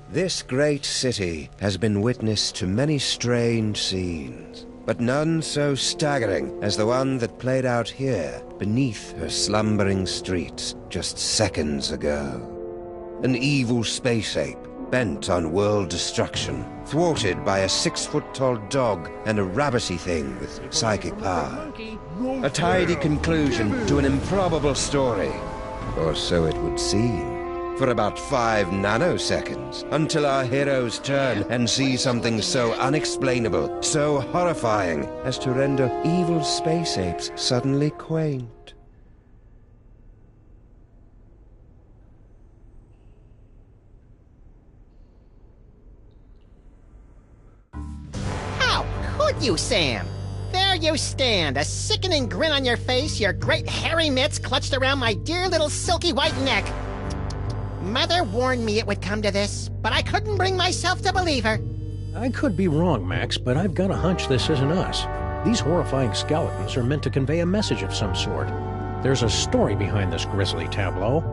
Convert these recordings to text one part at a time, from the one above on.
This great city has been witness to many strange scenes, but none so staggering as the one that played out here beneath her slumbering streets just seconds ago. An evil space ape bent on world destruction, thwarted by a 6-foot-tall dog and a rabbity thing with psychic power. A tidy conclusion to an improbable story, or so it would seem. For about 5 nanoseconds, until our heroes turn and see something so unexplainable, so horrifying, as to render evil space apes suddenly quaint. How could you, Sam? There you stand, a sickening grin on your face, your great hairy mitts clutched around my dear little silky white neck. Mother warned me it would come to this, but I couldn't bring myself to believe her. I could be wrong, Max, but I've got a hunch this isn't us. These horrifying skeletons are meant to convey a message of some sort. There's a story behind this grisly tableau.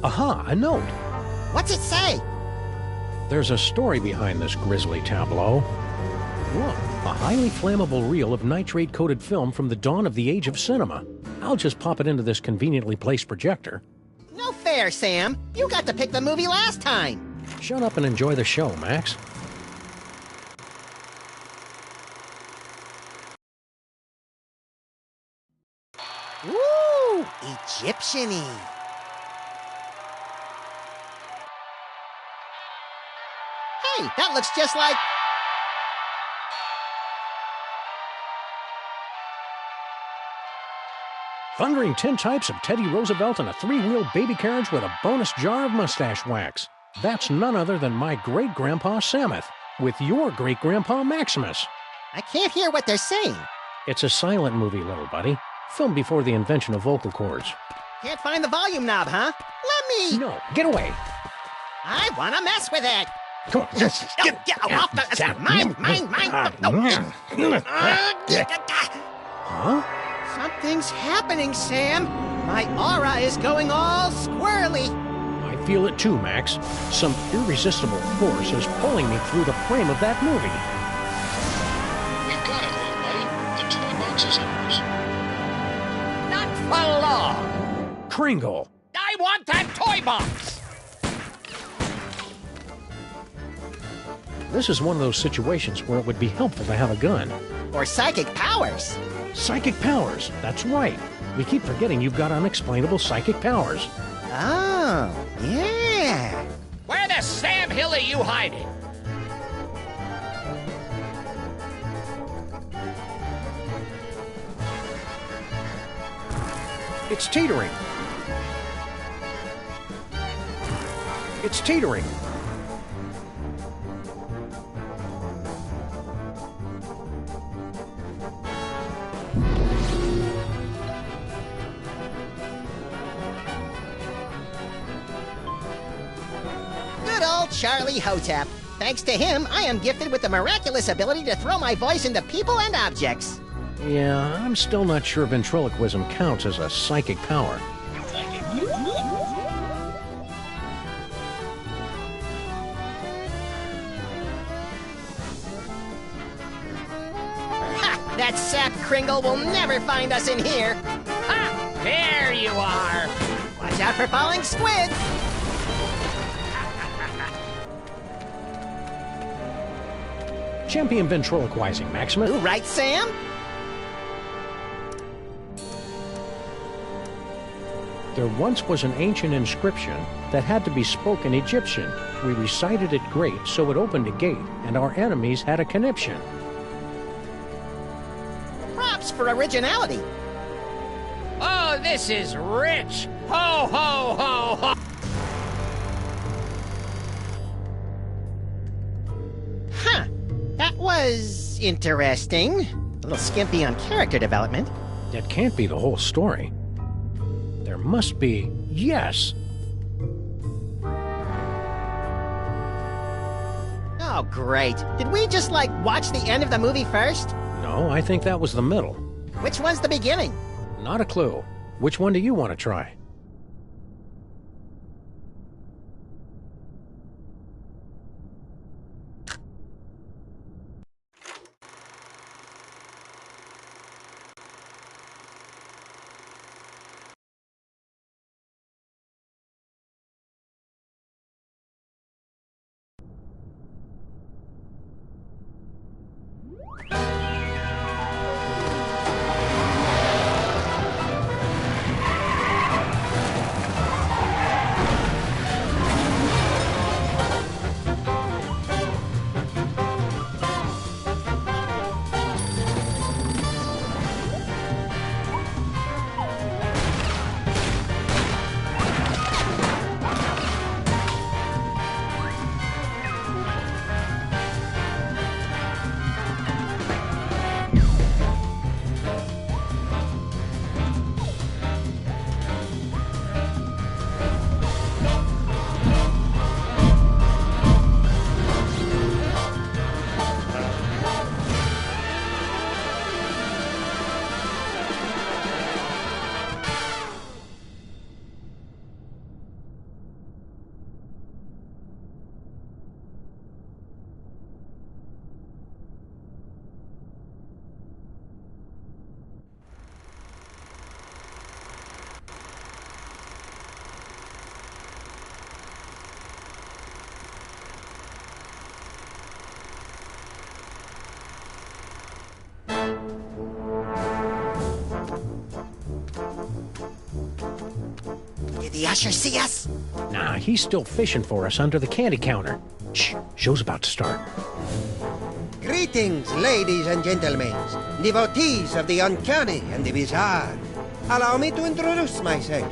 Aha, a note. What's it say? There's a story behind this grisly tableau. Look, a highly flammable reel of nitrate-coated film from the dawn of the age of cinema. I'll just pop it into this conveniently placed projector. No fair, Sam. You got to pick the movie last time. Shut up and enjoy the show, Max. Ooh, Egyptian-y. Hey, that looks just like... Thundering tintypes of Teddy Roosevelt and a 3-wheel baby carriage with a bonus jar of mustache wax. That's none other than my great-grandpa Samuth, with your great-grandpa Maximus. I can't hear what they're saying. It's a silent movie, little buddy. Filmed before the invention of vocal cords. Can't find the volume knob, huh? Let me... No, get away. I want to mess with it. Come on, just Get off the... Mine. Huh? Something's happening, Sam. My aura is going all squirrely. I feel it too, Max. Some irresistible force is pulling me through the frame of that movie. We've got it, little buddy. The toy box is ours. Not for long. Kringle. I want that toy box. This is one of those situations where it would be helpful to have a gun. Or psychic powers. Psychic powers, that's right. We keep forgetting you've got unexplainable psychic powers. Oh, yeah. Where the Sam Hill are you hiding? It's teetering. It's teetering. Good old Charlie Hotep. Thanks to him, I am gifted with the miraculous ability to throw my voice into people and objects. Yeah, I'm still not sure ventriloquism counts as a psychic power. Ha! That sap Kringle will never find us in here. Ha! There you are. Watch out for falling squid. Champion ventriloquizing, Maximus. You right, Sam? There once was an ancient inscription that had to be spoken Egyptian. We recited it great, so it opened a gate, and our enemies had a conniption. Props for originality. Oh, this is rich. Ho, ho, ho, ho. Huh. That was interesting. A little skimpy on character development. That can't be the whole story. There must be... Yes! Oh, great. Did we just, watch the end of the movie first? No, I think that was the middle. Which one's the beginning? Not a clue. Which one do you want to try? the usher see us? Nah, he's still fishing for us under the candy counter. Shh, show's about to start. Greetings, ladies and gentlemen, devotees of the uncanny and the bizarre. Allow me to introduce myself.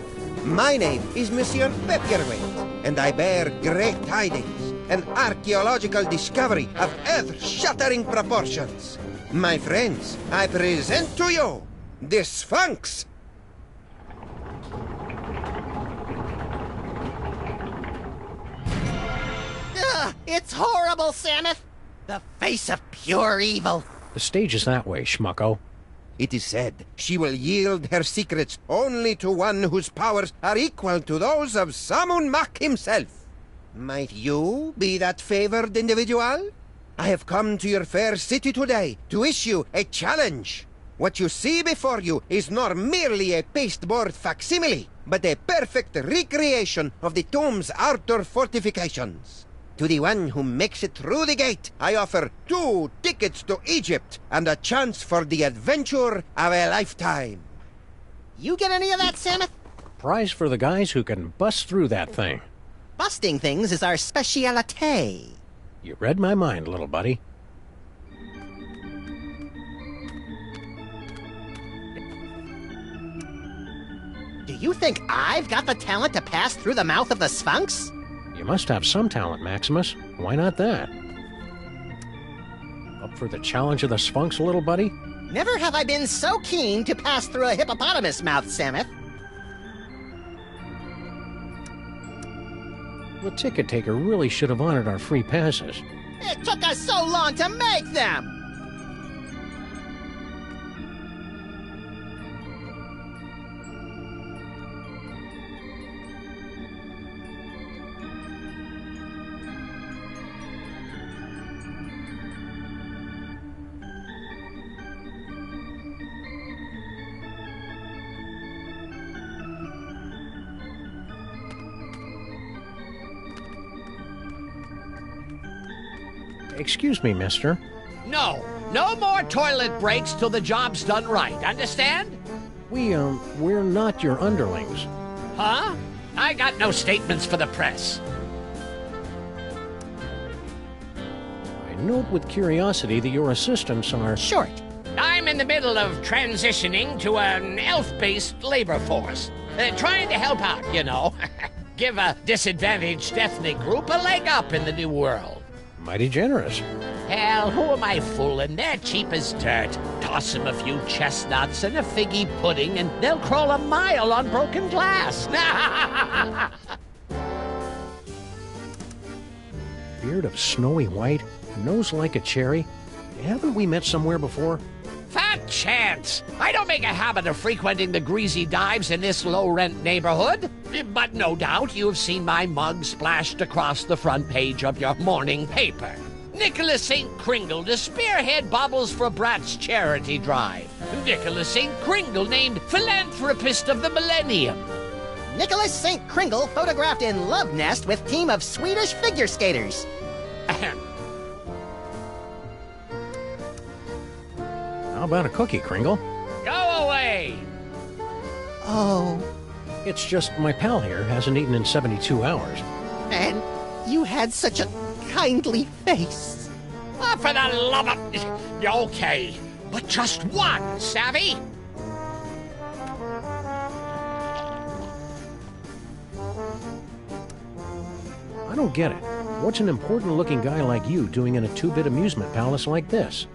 My name is Monsieur Pepperweight, and I bear great tidings, an archaeological discovery of earth-shattering proportions. My friends, I present to you the Sphinx. Ugh, it's horrible, Samus. The face of pure evil. The stage is that way, schmucko. It is said she will yield her secrets only to one whose powers are equal to those of Samun Mak himself. Might you be that favored individual? I have come to your fair city today to issue a challenge. What you see before you is not merely a pasteboard facsimile, but a perfect recreation of the tomb's outer fortifications. To the one who makes it through the gate, I offer 2 tickets to Egypt and a chance for the adventure of a lifetime. You get any of that, Samus? Prize for the guys who can bust through that thing. Busting things is our specialite. You read my mind, little buddy. Do you think I've got the talent to pass through the mouth of the Sphinx? You must have some talent, Maximus. Why not that? Up for the challenge of the Sphinx, little buddy? Never have I been so keen to pass through a hippopotamus mouth, Samus. The ticket taker really should have honored our free passes. It took us so long to make them! Excuse me, mister. No more toilet breaks till the job's done right. Understand? We're not your underlings. Huh? I got no statements for the press. I note with curiosity that your assistants are Short. I'm in the middle of transitioning to an elf-based labor force. Trying to help out, you know. Give a disadvantaged ethnic group a leg up in the new world. mighty generous. Hell, who am I fooling? They're cheap as dirt. Toss them a few chestnuts and a figgy pudding, and they'll crawl a mile on broken glass. Beard of snowy white, nose like a cherry. Haven't we met somewhere before? Fat chance! I don't make a habit of frequenting the greasy dives in this low-rent neighborhood. But no doubt you've seen my mug splashed across the front page of your morning paper. Nicholas St. Kringle to spearhead Bobbles for Brats charity drive. Nicholas St. Kringle named Philanthropist of the Millennium. Nicholas St. Kringle photographed in love nest with team of Swedish figure skaters. Ahem. How about a cookie, Kringle? Go away! Oh, It's just my pal here hasn't eaten in 72 hours. and you had such a kindly face. Oh, for the love of... Okay, but just one, savvy? I don't get it. What's an important-looking guy like you doing in a two-bit amusement palace like this?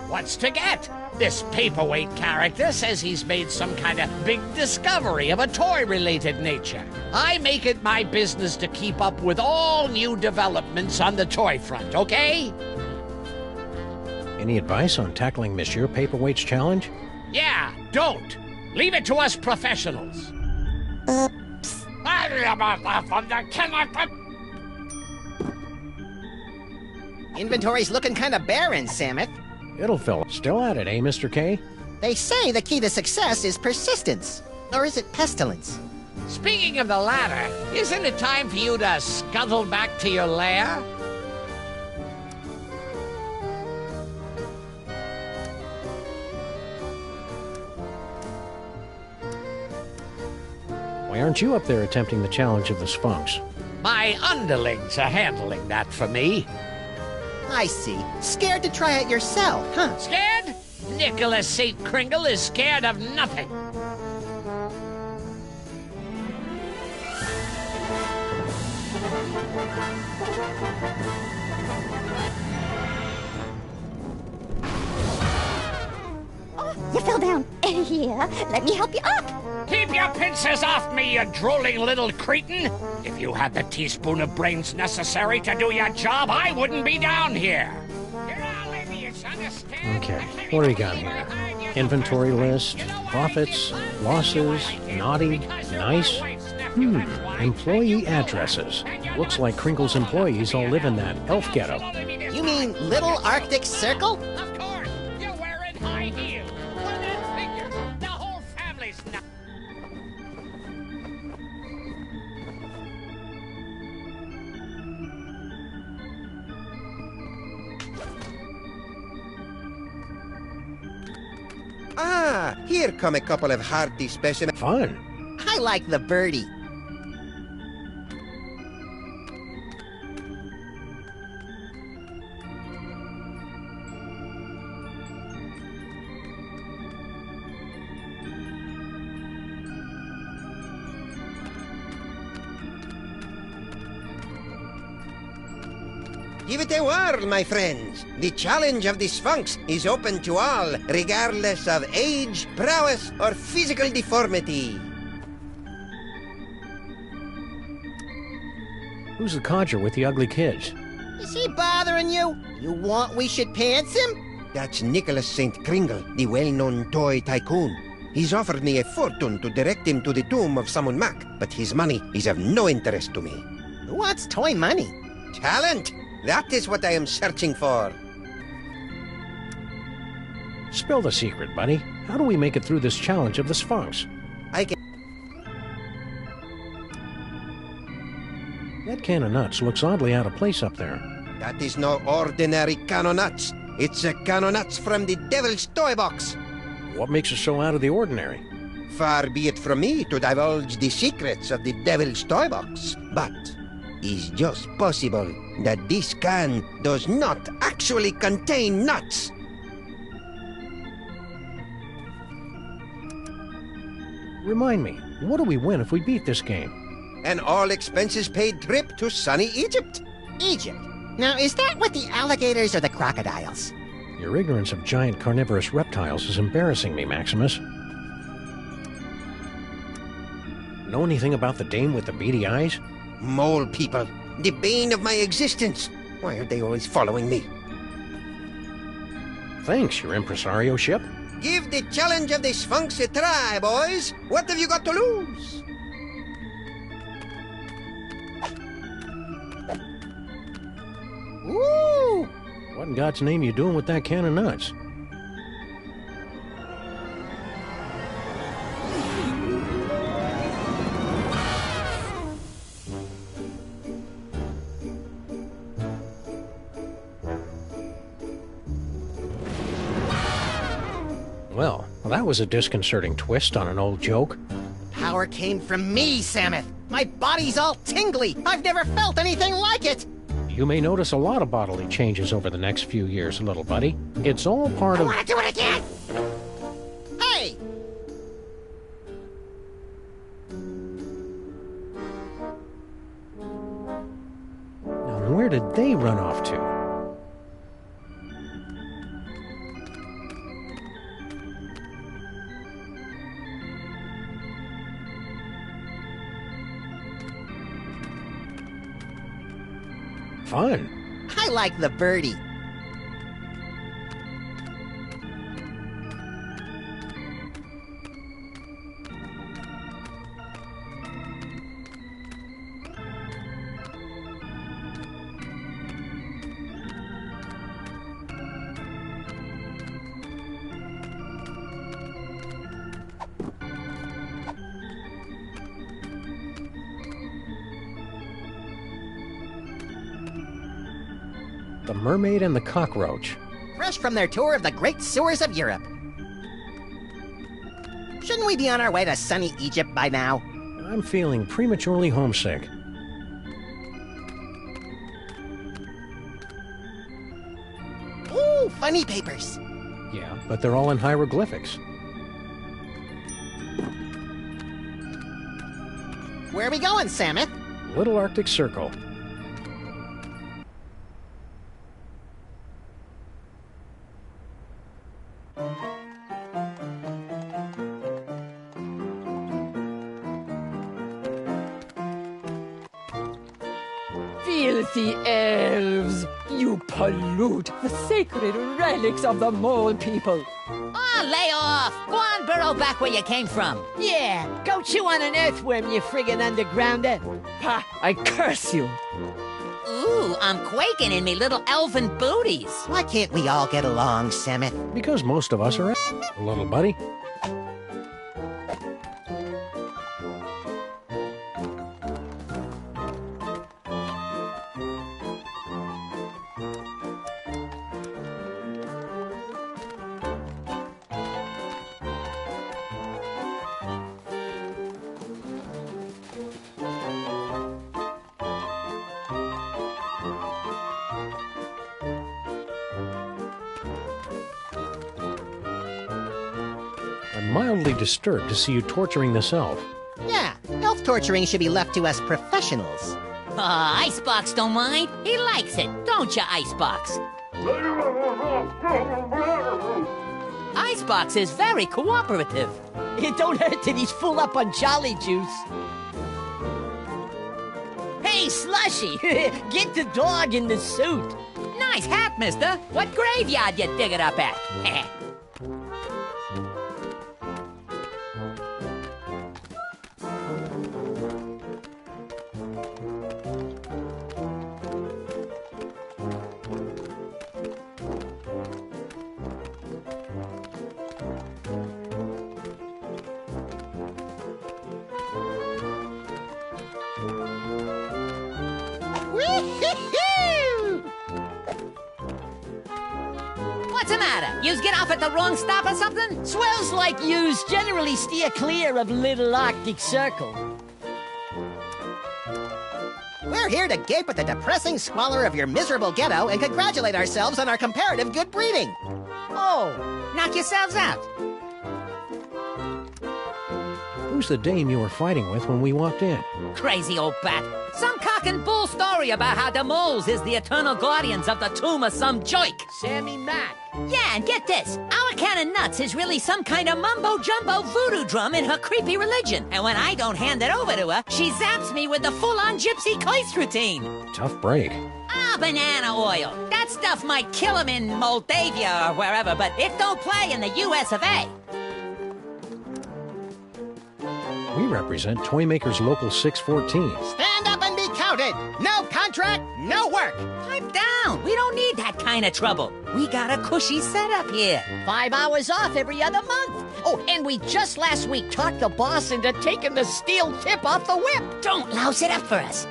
What's to get? This paperweight character says he's made some kind of big discovery of a toy-related nature. I make it my business to keep up with all new developments on the toy front, okay? Any advice on tackling Monsieur Paperweight's challenge? Yeah, don't. Leave it to us professionals. Inventory's looking kind of barren, Samus. It'll fill. Still at it, eh, Mr. K? They say the key to success is persistence. Or is it pestilence? Speaking of the latter, isn't it time for you to scuttle back to your lair? Why aren't you up there attempting the challenge of the Sphinx? My underlings are handling that for me. I see. Scared to try it yourself, huh? Scared? Nicholas St. Kringle is scared of nothing. Oh, you fell down. Here, let me help you up. Keep your pincers off me, you drooling little cretin! If you had the teaspoon of brains necessary to do your job, I wouldn't be down here. You're all idiots, understand? Okay, what do we got here? Inventory list, profits, losses, naughty, nice. Employee addresses. Looks like Kringle's employees all live in that elf ghetto. You mean Little Arctic Circle? Of course, you're wearing high heels. What a figure. The whole family's not. Ah, here come a couple of hearty specimens. Fun. I like the birdie. Give it a whirl, my friends. The challenge of the Sphinx is open to all, regardless of age, prowess, or physical deformity. Who's the codger with the ugly kids? Is he bothering you? You want we should pants him? That's Nicholas St. Kringle, the well-known toy tycoon. He's offered me a fortune to direct him to the tomb of Samun Mac, but his money is of no interest to me. Who wants toy money? Talent! That is what I am searching for. Spill the secret, buddy. How do we make it through this challenge of the Sphinx? I can... That can of nuts looks oddly out of place up there. That is no ordinary can of nuts. It's a can of nuts from the Devil's Toy Box. What makes it so out of the ordinary? Far be it from me to divulge the secrets of the Devil's Toy Box, but it's just possible that this can does not actually contain nuts. Remind me, what do we win if we beat this game? An all-expenses-paid trip to sunny Egypt. Egypt. Now, is that with the alligators or the crocodiles? Your ignorance of giant carnivorous reptiles is embarrassing me, Maximus. Know anything about the dame with the beady eyes? Mole people, the bane of my existence. Why are they always following me? Thanks, your impresario ship. Give the challenge of the Sphinx a try, boys. What have you got to lose? Ooh! What in God's name you doing with that can of nuts? Well, that was a disconcerting twist on an old joke. Power came from me, Samuth. My body's all tingly. I've never felt anything like it. You may notice a lot of bodily changes over the next few years, little buddy. It's all part I of... want to do it again. Hey! Now, where did they run off to? Fun. I like the birdie. The Mermaid and the Cockroach. Fresh from their tour of the great sewers of Europe. Shouldn't we be on our way to sunny Egypt by now? I'm feeling prematurely homesick. Ooh, funny papers. Yeah, but they're all in hieroglyphics. Where are we going, Samus? Little Arctic Circle. Filthy elves! You pollute the sacred relics of the mole people. Oh, lay off! Go on, burrow back where you came from. Yeah, go chew on an earthworm, you friggin' undergrounder. Ha, I curse you. Ooh, I'm quaking in me little elven booties. Why can't we all get along, Samus? Because most of us are little buddy. I'm mildly disturbed to see you torturing this elf. Yeah, elf torturing should be left to us professionals. Icebox don't mind. He likes it, don't you, Icebox? Icebox is very cooperative. It don't hurt that he's full up on jolly juice. Hey, Slushy, get the dog in the suit. Nice hat, mister. What graveyard you dig it up at? Wee-hee-hoo! What's the matter? Yous get off at the wrong stop or something? Swells like yous generally steer clear of Little Arctic Circle. We're here to gape at the depressing squalor of your miserable ghetto and congratulate ourselves on our comparative good breeding. Oh, knock yourselves out. Who's the dame you were fighting with when we walked in? Crazy old bat. Some cock and bull story about how the moles is the eternal guardians of the tomb of some joik. Sammy Mac. Yeah, and get this. Our can of nuts is really some kind of mumbo-jumbo voodoo drum in her creepy religion. And when I don't hand it over to her, she zaps me with the full-on gypsy Kleist routine. Tough break. Ah, banana oil. That stuff might kill him in Moldavia or wherever, but it don't play in the US of A. We represent Toymaker's Local 614. Stand up and be counted. No contract, no work. Pipe down. We don't need that kind of trouble. We got a cushy setup here. 5 hours off every other month. Oh, and we just last week talked the boss into taking the steel tip off the whip. Don't louse it up for us.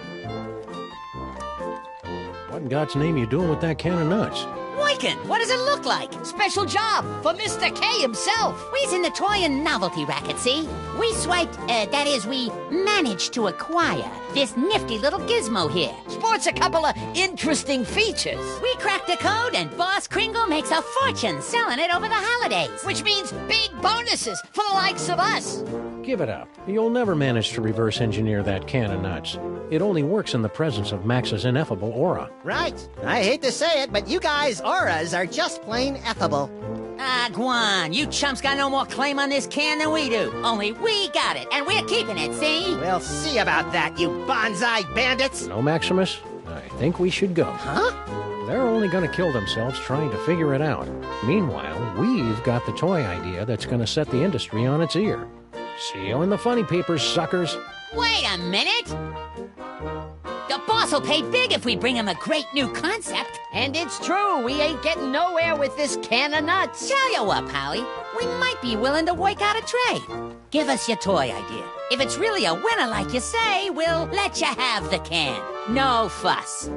What in God's name you doing with that can of nuts? Boykin, what does it look like? Special job for Mr. K himself. We's in the toy and novelty racket, see? We swiped, that is, we managed to acquire this nifty little gizmo here. Sports a couple of interesting features. We cracked the code and Boss Kringle makes a fortune selling it over the holidays. Which means big bonuses for the likes of us. Give it up. You'll never manage to reverse engineer that can of nuts. It only works in the presence of Max's ineffable aura. Right. I hate to say it, but you guys' auras are just plain effable. Ah, Guan, you chumps got no more claim on this can than we do. Only we got it, and we're keeping it, see? We'll see about that, you bonsai bandits. No, Maximus? I think we should go. Huh? They're only going to kill themselves trying to figure it out. Meanwhile, we've got the toy idea that's going to set the industry on its ear. See you in the funny papers, suckers. Wait a minute! The boss will pay big if we bring him a great new concept. And it's true, we ain't getting nowhere with this can of nuts. Tell you what, Pally, we might be willing to work out a trade. Give us your toy idea. If it's really a winner like you say, we'll let you have the can. No fuss.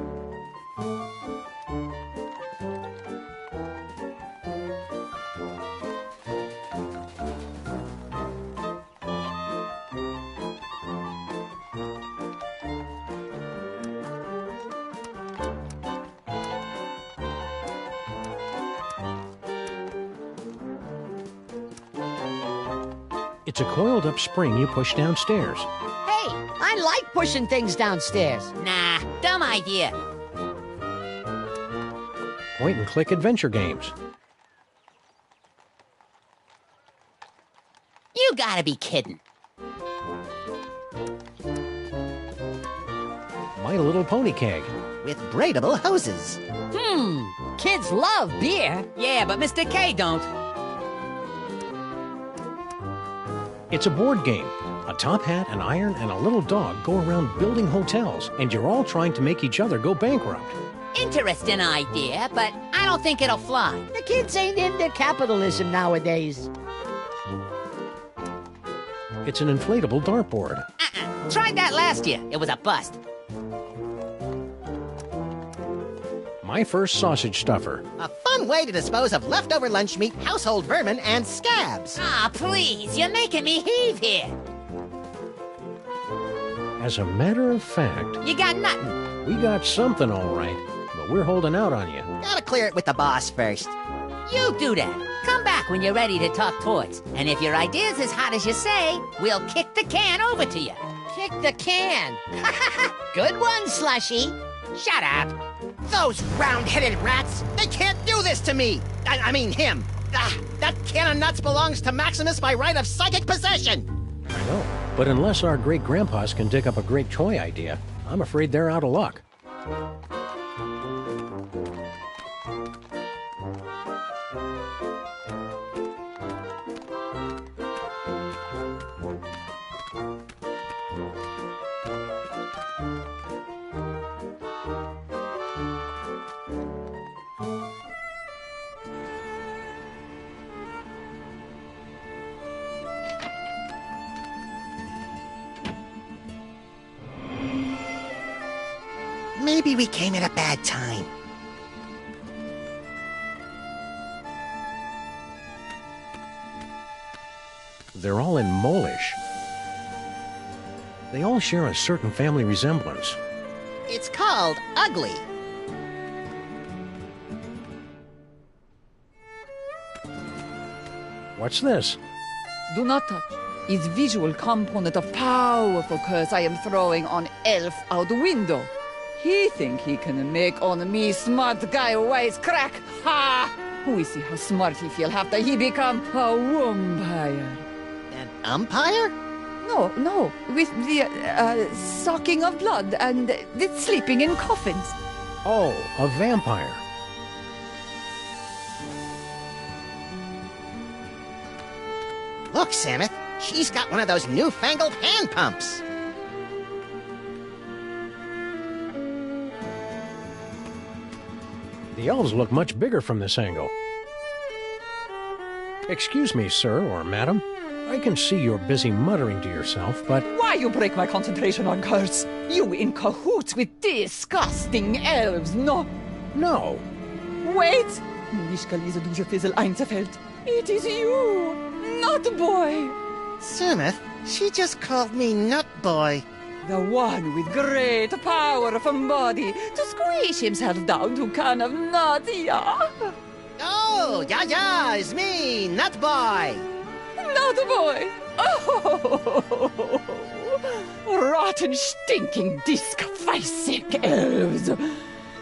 It's a coiled-up spring you push downstairs. Hey, I like pushing things downstairs. Nah, dumb idea. Point-and-click adventure games. You gotta be kidding. My Little Pony keg. With braidable hoses. Kids love beer. Yeah, but Mr. K don't. It's a board game. A top hat, an iron, and a little dog go around building hotels, and you're all trying to make each other go bankrupt. Interesting idea, but I don't think it'll fly. The kids ain't into capitalism nowadays. It's an inflatable dartboard. Tried that last year. It was a bust. My First Sausage Stuffer. A fun way to dispose of leftover lunch meat, household vermin, and scabs. Ah, please, you're making me heave here. As a matter of fact, You got nothing. we got something all right, but we're holding out on you. Gotta clear it with the boss first. You do that. Come back when you're ready to talk toys. And if your idea's as hot as you say, we'll kick the can over to you. Kick the can. Good one, Slushy. Shut up. Those round-headed rats! They can't do this to me! I mean him! That can of nuts belongs to Maximus by right of psychic possession! I know, but unless our great-grandpas can dig up a great toy idea, I'm afraid they're out of luck. Maybe we came at a bad time. They're all in Molish. They all share a certain family resemblance. It's called ugly. What's this? Do not touch. Is visual component of powerful curse I am throwing on elf out the window. He think he can make on me smart guy wise crack. Ha! We see how smart he feel after he become a vampire. An umpire? No, with the sucking of blood and the sleeping in coffins. Oh, a vampire. Look, Samus, she's got one of those newfangled hand pumps. The elves look much bigger from this angle. Excuse me, sir or madam. I can see you're busy muttering to yourself, but... Why you break my concentration on curse? You in cahoots with disgusting elves, no? No. Wait! Nicht gelesen durch Fizzle Einzelfeld. It is you, not boy. Sumith, she just called me Nut Boy. The one with great power from body to squish himself down to can of nuts, yeah? Oh, yeah, it's me, Nut Boy. Not boy. Oh, rotten, stinking, disc-sick elves.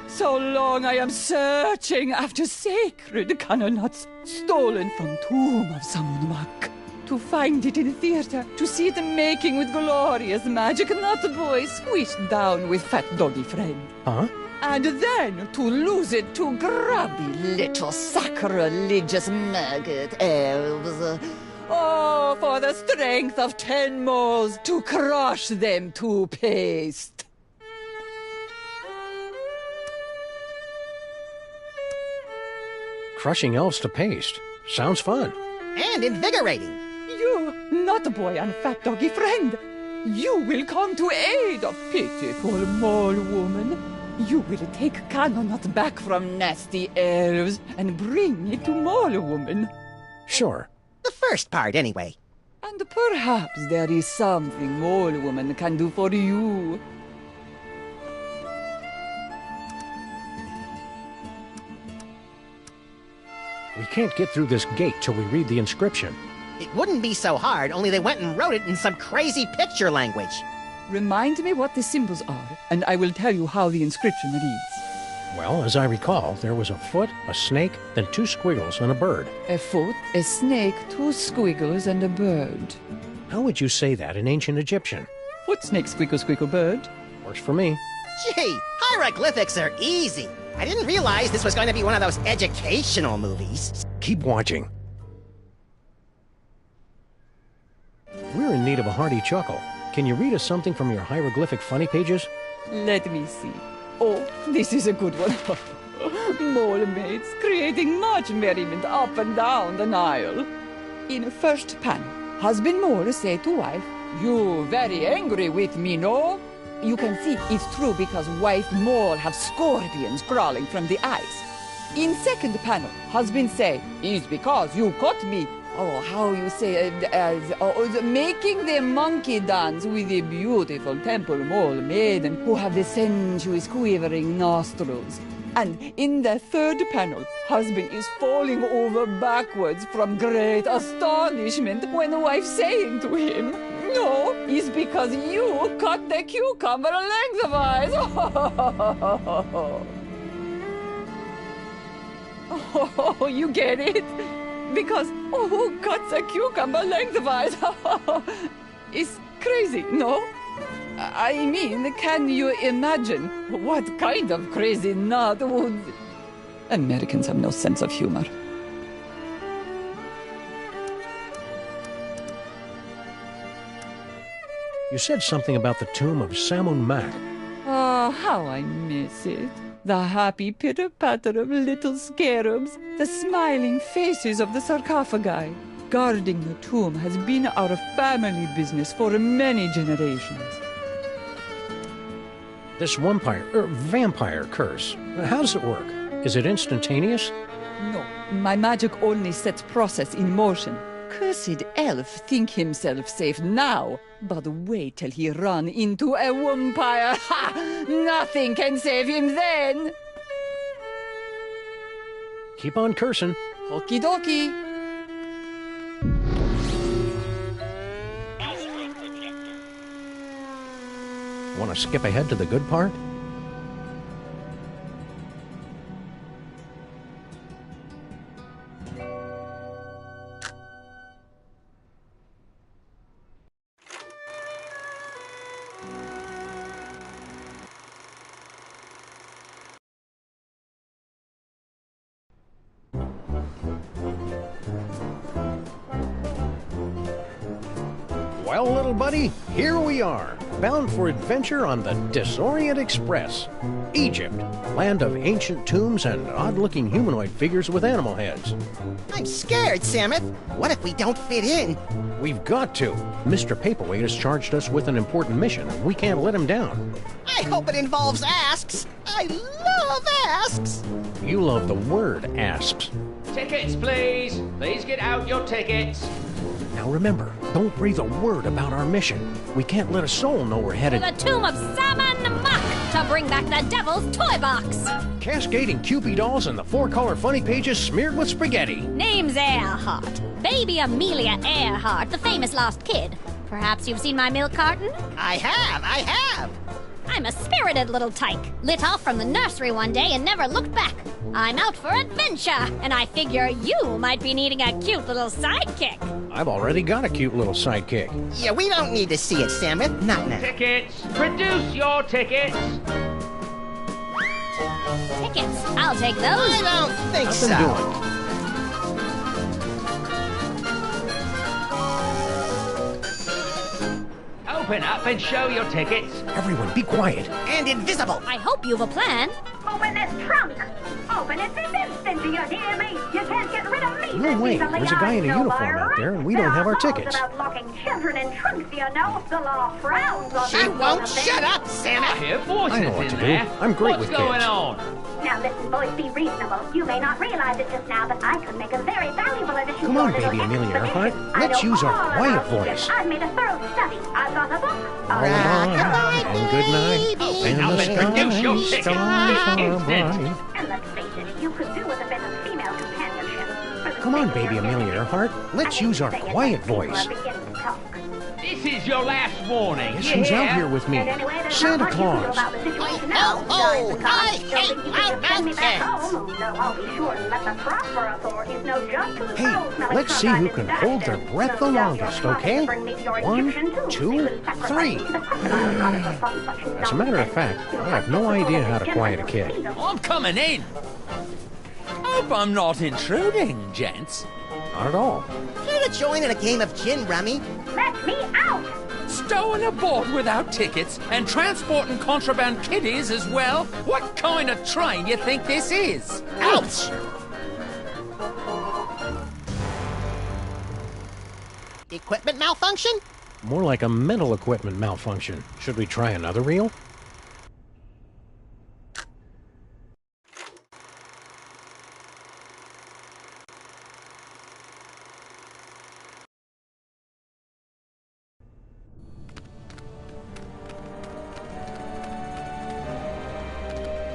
So long I am searching after sacred cannon nuts stolen from tomb of some muck. To find it in theater, to see it making with glorious magic nut boy squished down with fat doggy friend. Huh? And then to lose it to grubby little sacrilegious maggot elves. Oh, for the strength of 10 moles to crush them to paste. Crushing elves to paste. Sounds fun. And invigorating. You, not boy and fat doggy friend. You will come to aid of pitiful mole woman. You will take Canonut back from nasty elves and bring it to mole woman. Sure. The first part, anyway. And perhaps there is something mole woman can do for you. We can't get through this gate till we read the inscription. It wouldn't be so hard, only they went and wrote it in some crazy picture language. Remind me what the symbols are, and I will tell you how the inscription reads. Well, as I recall, there was a foot, a snake, then 2 squiggles and a bird. A foot, a snake, 2 squiggles, and a bird. How would you say that in ancient Egyptian? Foot, snake, squiggle, squiggle, bird. Works for me. Gee, hieroglyphics are easy. I didn't realize this was going to be one of those educational movies. Keep watching. We're in need of a hearty chuckle. Can you read us something from your hieroglyphic funny pages? Let me see. Oh, this is a good one. Mole maids creating much merriment up and down the Nile. In first panel, husband mole say to wife, "You very angry with me, no?" You can see it's true because wife mole have scorpions crawling from the eyes. In second panel, husband say, "It's because you caught me." Oh, how you say, making the monkey dance with the beautiful temple mole maiden who have the sensuous quivering nostrils. And in the third panel, husband is falling over backwards from great astonishment when the wife saying to him, "No, it's because you cut the cucumber lengthwise." Oh, you get it? Because, who cuts a cucumber lengthwise? It's crazy, no? I mean, can you imagine what kind of crazy nut would... Americans have no sense of humor. You said something about the tomb of Samun Mac. Oh, how I miss it. The happy pitter-patter of little scarabs, the smiling faces of the sarcophagi. Guarding the tomb has been our family business for many generations. This vampire curse, how does it work? Is it instantaneous? No, my magic only sets process in motion. Cursed elf think himself safe now, but wait till he run into a vampire. Ha! Nothing can save him then. Keep on cursing. Okie dokie. Want to skip ahead to the good part? Well, little buddy, here we are, bound for adventure on the Disorient Express. Egypt, land of ancient tombs and odd-looking humanoid figures with animal heads. I'm scared, Samus. What if we don't fit in? We've got to. Mr. Paperweight has charged us with an important mission, and we can't let him down. I hope it involves asps. I love asps. You love the word asps. Tickets, please. Please get out your tickets. Now remember, don't breathe a word about our mission. We can't let a soul know we're headed to the tomb of Saman Muck to bring back the Devil's Toy Box. Cascading Cupid dolls and the 4-color funny pages smeared with spaghetti. Name's Earhart. Baby Amelia Earhart, the famous lost kid. Perhaps you've seen my milk carton? I have. I'm a spirited little tyke, lit off from the nursery one day and never looked back. I'm out for adventure, and I figure you might be needing a cute little sidekick. I've already got a cute little sidekick. Yeah, we don't need to see it, Samus. Not now. Tickets! Produce your tickets! Tickets? I'll take those. I don't think so. Nothing Open up and show your tickets. Everyone, be quiet. And invisible. I hope you've a plan. Open this trunk! Open it this instant, do you hear me? You can't get rid of me No way, easily. there's a guy in a I know uniform by out there, and we right. don't have our There are tickets. laws about locking children in trunks, you know. The law frowns on She that won't sort of thing. shut up, I Samus. hear voices I know what in to do. there. I'm great What's with going kids. on? Now listen, boys, be reasonable. You may not realize it just now, but I could make a very valuable addition Come to on, our little baby Amelia expedition. Earhart. I Let's know use our all quiet about Egypt. voice. I've made a thorough study. I've got a book. Roll on, and good night. And Now the then, produce your skies, tickets stars this are instant. bright. And let's face it, you could do with a bit of female companionship. For the Come on, baby Amelia Earhart. Let's use our quiet voice. This is your last warning. Guess who's out here with me? Santa Claus. I hate loudmouth kids. Hey, let's see who can hold their breath the longest, okay? 1, 2, 3. As a matter of fact, I have no idea how to quiet a kid. I'm coming in. Hope I'm not intruding, gents. Not at all. Care to join in a game of gin rummy? Let me out! Stowing a boat without tickets and transporting contraband kiddies as well? What kind of train you think this is? Ouch! Equipment malfunction? More like a mental equipment malfunction. Should we try another reel?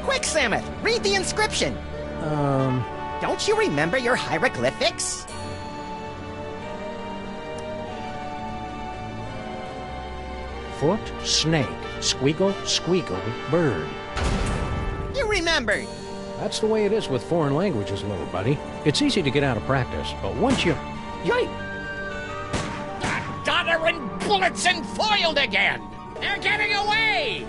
Quick, Samus, read the inscription. Don't you remember your hieroglyphics? Foot, snake, squeagle, squeagle, bird. You remembered. That's the way it is with foreign languages, little buddy. It's easy to get out of practice, but once you... Yike! Doddering bullets and foiled again! They're getting away!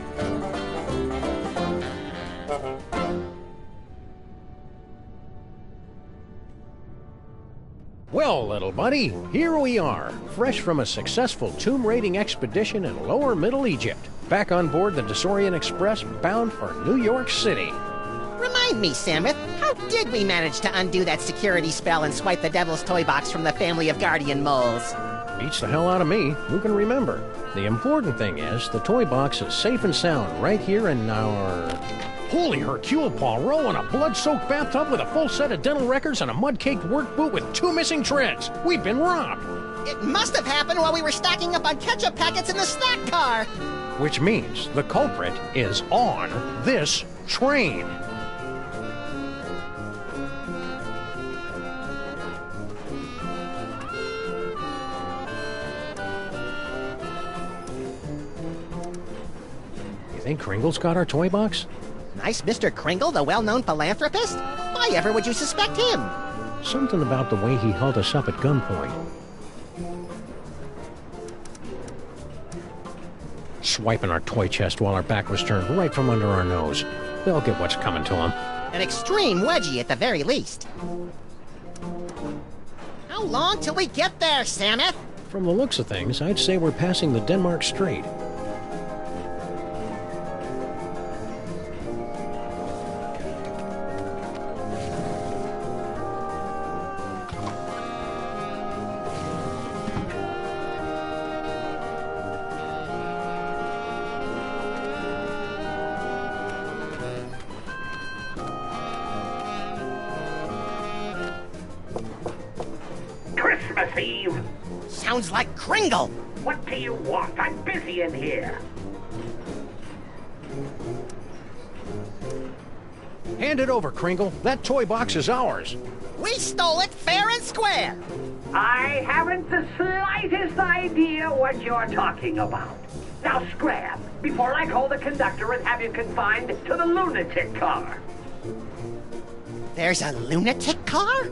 Well, little buddy, here we are, fresh from a successful tomb raiding expedition in lower Middle Egypt, back on board the Desaurian Express bound for New York City. Remind me, Samus, how did we manage to undo that security spell and swipe the Devil's Toy Box from the family of guardian moles? Beats the hell out of me. Who can remember? The important thing is, the toy box is safe and sound right here in our... Holy Hercule Poirot in a blood-soaked bathtub with a full set of dental records and a mud-caked work boot with 2 missing treads. We've been robbed. It must have happened while we were stacking up on ketchup packets in the snack car. Which means the culprit is on this train. You think Kringle's got our toy box? Nice Mr. Kringle, the well-known philanthropist? Why ever would you suspect him? Something about the way he held us up at gunpoint. Swiping our toy chest while our back was turned right from under our nose. They'll get what's coming to them. An extreme wedgie at the very least. How long till we get there, Samus? From the looks of things, I'd say we're passing the Denmark Strait. Christmas Eve. Sounds like Kringle. What do you want? I'm busy in here. Hand it over, Kringle. That toy box is ours. We stole it fair and square. I haven't the slightest idea what you're talking about. Now scram, before I call the conductor and have you confined to the lunatic car. There's a lunatic car?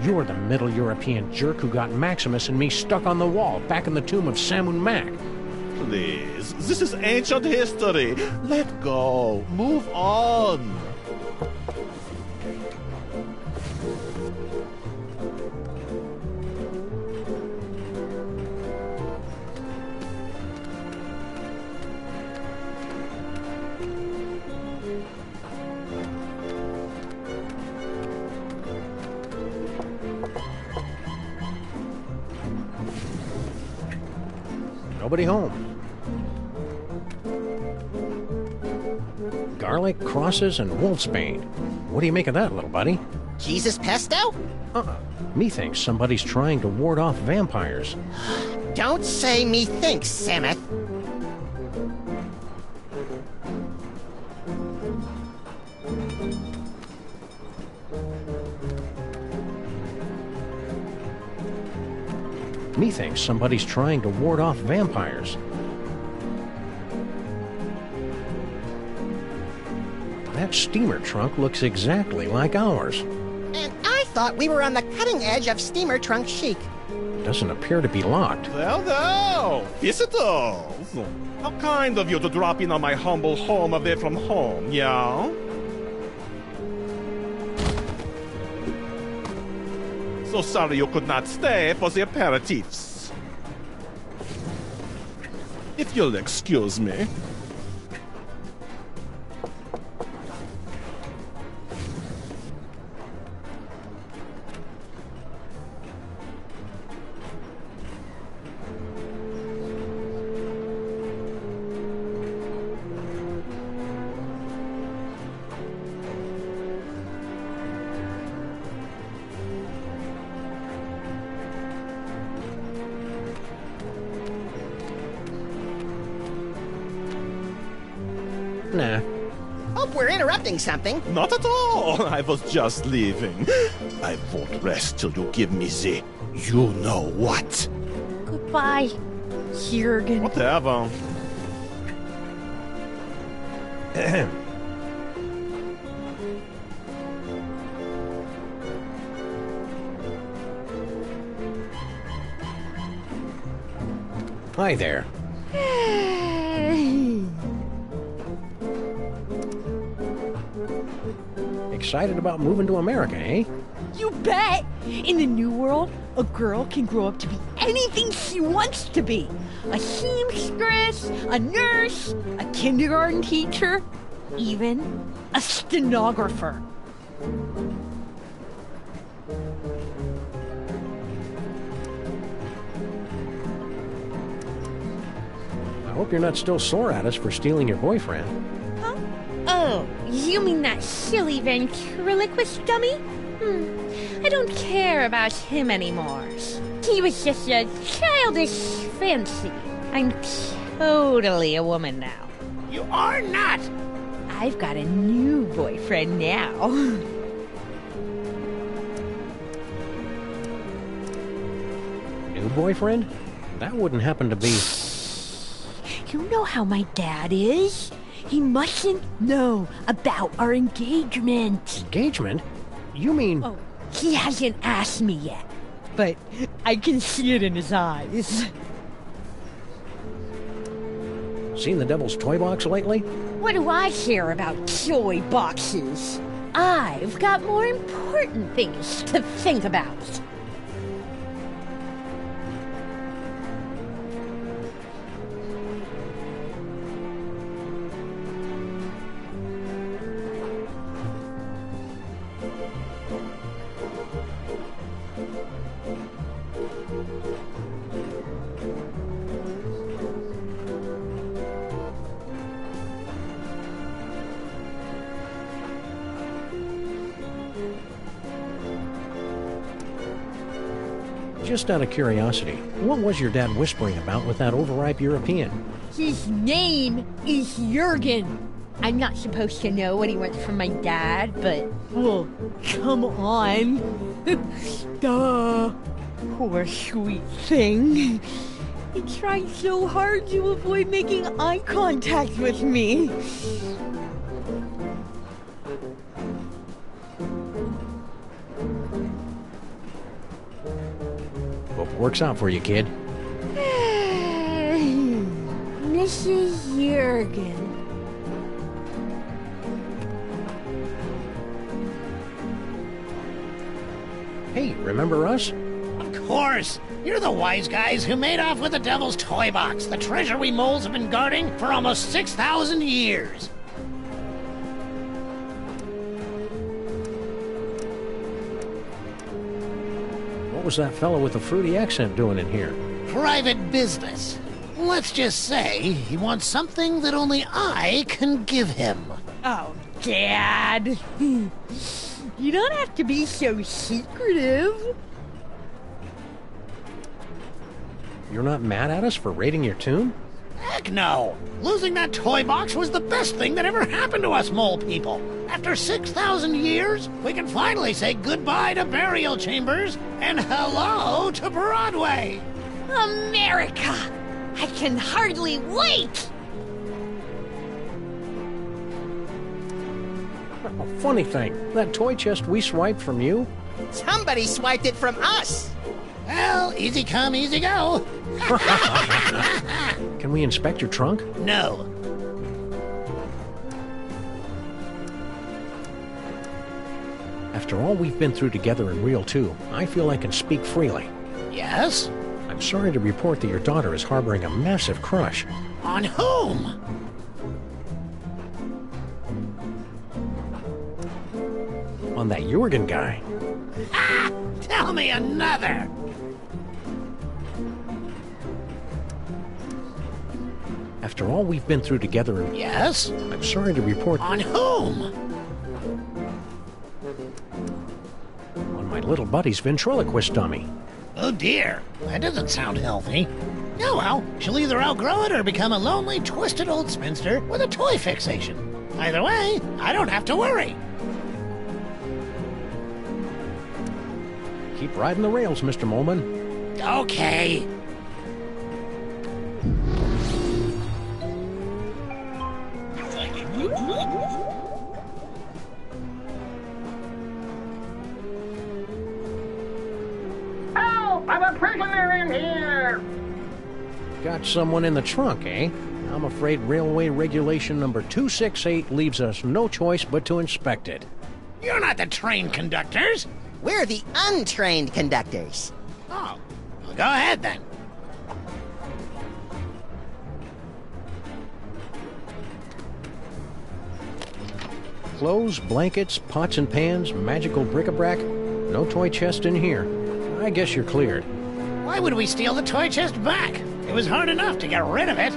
You're the Middle European jerk who got Maximus and me stuck on the wall back in the tomb of Samun Mac. Please, this is ancient history. Let go. Move on. Nobody home. garlic, crosses, and wolfsbane. What do you make of that, little buddy? Jesus pesto? Methinks somebody's trying to ward off vampires. Don't say methinks, Samuth. Methinks somebody's trying to ward off vampires. That steamer trunk looks exactly like ours. And I thought we were on the cutting edge of steamer trunk chic. Doesn't appear to be locked. Well, visitors. How kind of you to drop in on my humble home away from home, yeah? So sorry you could not stay for the aperitifs. If you'll excuse me. Nah. Hope we're interrupting something. Not at all. I was just leaving. I won't rest till you give me the you-know-what. Goodbye, Jurgen. Whatever. Hi there. Excited about moving to America, eh? You bet! In the new world, a girl can grow up to be anything she wants to be. A seamstress, a nurse, a kindergarten teacher, even a stenographer. I hope you're not still sore at us for stealing your boyfriend. Huh? Oh, you mean that silly ventriloquist dummy? I don't care about him anymore. He was just a childish fancy. I'm totally a woman now. You are not! I've got a new boyfriend now. New boyfriend? That wouldn't happen to be... You know how my dad is? He mustn't know about our engagement. Engagement? You mean... Oh, he hasn't asked me yet, but I can see it in his eyes. Seen the Devil's Toy Box lately? What do I care about toy boxes? I've got more important things to think about. Just out of curiosity, what was your dad whispering about with that overripe European? His name is Jurgen. I'm not supposed to know what he wants from my dad, but, well, come on. Duh. Poor sweet thing. He tried so hard to avoid making eye contact with me. Hope it works out for you, kid. Mrs. Jurgen. Hey, remember us? Of course! You're the wise guys who made off with the Devil's Toy Box, the treasure we moles have been guarding for almost 6,000 years. What was that fellow with the fruity accent doing in here? Private business. Let's just say he wants something that only I can give him. Oh, Dad. You don't have to be so secretive. You're not mad at us for raiding your tomb? Heck no! Losing that toy box was the best thing that ever happened to us mole people. After 6,000 years, we can finally say goodbye to burial chambers and hello to Broadway. America! I can hardly wait! Oh, funny thing, that toy chest we swiped from you? Somebody swiped it from us. Well, easy come, easy go. Can we inspect your trunk? No. After all we've been through together in Real 2, I feel I can speak freely. Yes? I'm sorry to report that your daughter is harboring a massive crush. On whom? On that Jurgen guy. Ah! Tell me another! After all we've been through together in... Yes? I'm sorry to report... On whom? On my little buddy's ventriloquist dummy. Oh dear, that doesn't sound healthy. Oh well, she'll either outgrow it or become a lonely, twisted old spinster with a toy fixation. Either way, I don't have to worry. Keep riding the rails, Mr. Molman. Okay. Help! I'm a prisoner in here! Got someone in the trunk, eh? I'm afraid Railway Regulation number 268 leaves us no choice but to inspect it. You're not the train conductors. We're the untrained conductors. Oh, well, go ahead then. Clothes, blankets, pots and pans, magical bric-a-brac. No toy chest in here. I guess you're cleared. Why would we steal the toy chest back? It was hard enough to get rid of it.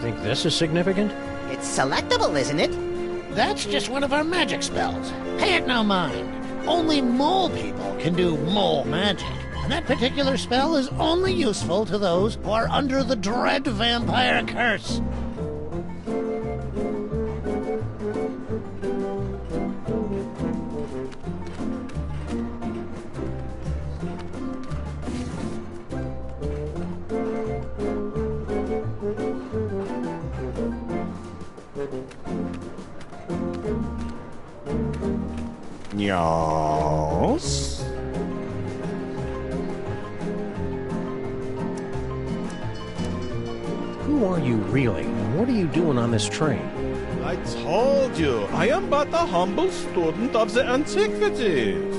Think this is significant? It's selectable, isn't it? That's just one of our magic spells. Pay it no mind. Only mole people can do mole magic. And that particular spell is only useful to those who are under the dread vampire curse. Yes? Who are you really? And what are you doing on this train? I told you, I am but a humble student of the antiquities.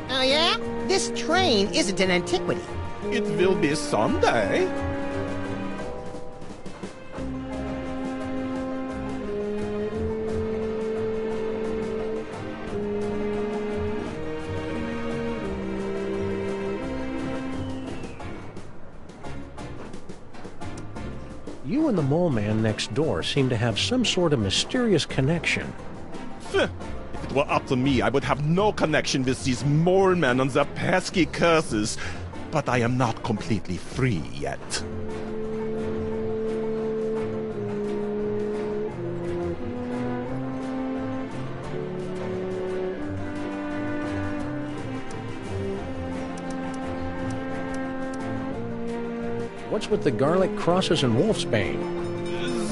Oh yeah? This train isn't an antiquity. It will be someday. You and the mole man next door seem to have some sort of mysterious connection. If it were up to me, I would have no connection with these mole men and their pesky curses. But I am not completely free yet. What's with the garlic crosses and wolfsbane?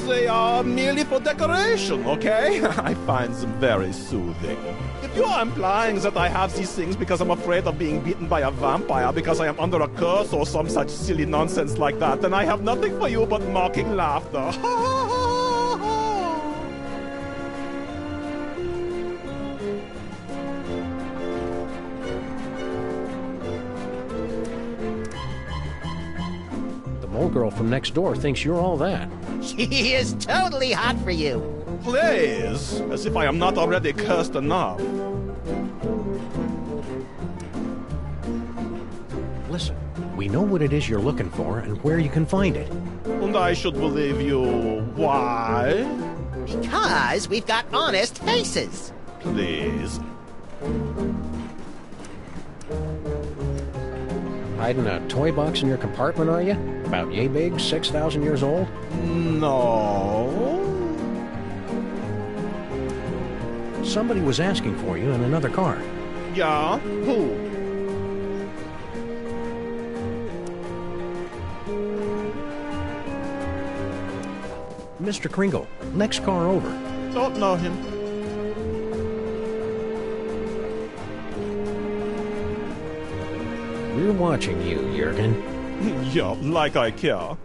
They are merely for decoration, okay? I find them very soothing. If you are implying that I have these things because I'm afraid of being beaten by a vampire because I am under a curse or some such silly nonsense like that, then I have nothing for you but mocking laughter. girl from next door thinks you're all that. She is totally hot for you. Please, as if I am not already cursed enough. Listen, we know what it is you're looking for and where you can find it. And I should believe you. Why? Because we've got honest faces. Please. Hiding a toy box in your compartment, are you? About yay big, 6,000 years old? No. Somebody was asking for you in another car. Yeah? Who? Mr. Kringle, next car over. Don't know him. We're watching you, Jurgen. Yeah, like I care.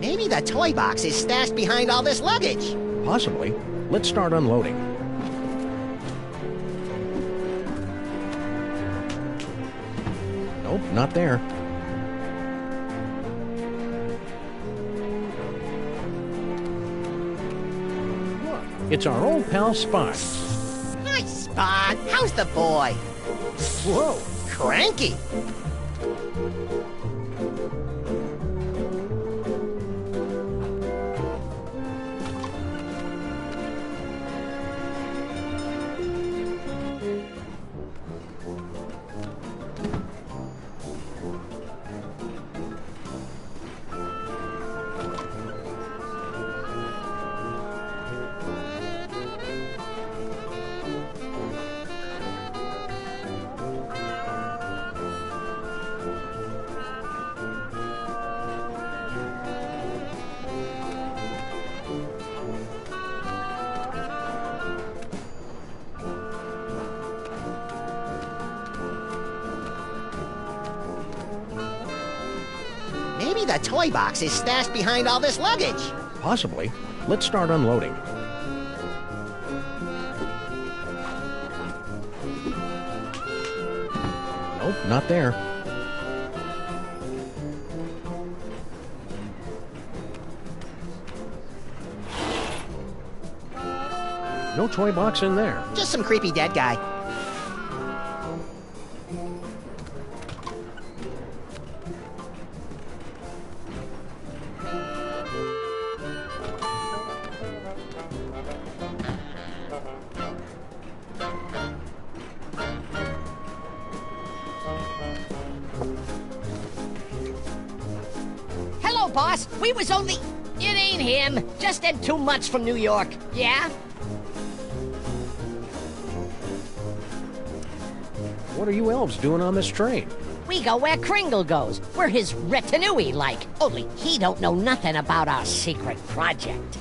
Maybe the toy box is stashed behind all this luggage. Possibly. Let's start unloading. Nope, not there. Look, it's our old pal Spot. Hi, Spot. How's the boy? Whoa, cranky. Maybe the toy box is stashed behind all this luggage. Possibly. Let's start unloading. Nope, not there. No toy box in there. Just some creepy dead guy. Hello, boss. We was only... It ain't him. Just them 2 months from New York. Yeah? What are you elves doing on this train? We go where Kringle goes. We're his retinue like. Only he don't know nothing about our secret project.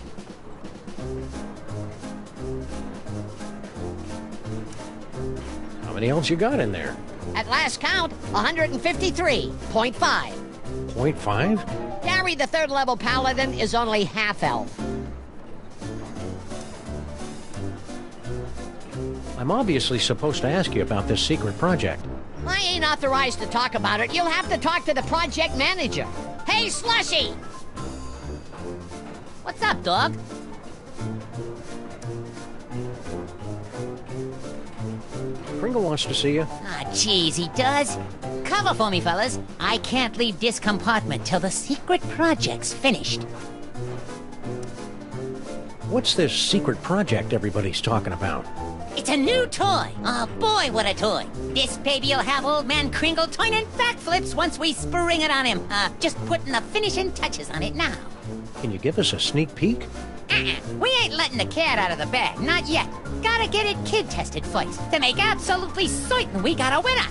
How many elves you got in there? At last count, 153.5. 0.5? Gary, the 3rd level paladin, is only half elf. I'm obviously supposed to ask you about this secret project. I ain't authorized to talk about it. You'll have to talk to the project manager. Hey, Slushy! What's up, dog? Kringle wants to see you. Ah, jeez, he does. Cover for me, fellas. I can't leave this compartment till the secret project's finished. What's this secret project everybody's talking about? It's a new toy. Oh, boy, what a toy. This baby'll have old man Kringle turning backflips once we spring it on him. Just putting the finishing touches on it now. Can you give us a sneak peek? We ain't letting the cat out of the bag, not yet. Gotta get it kid-tested first, to make absolutely certain we got a winner.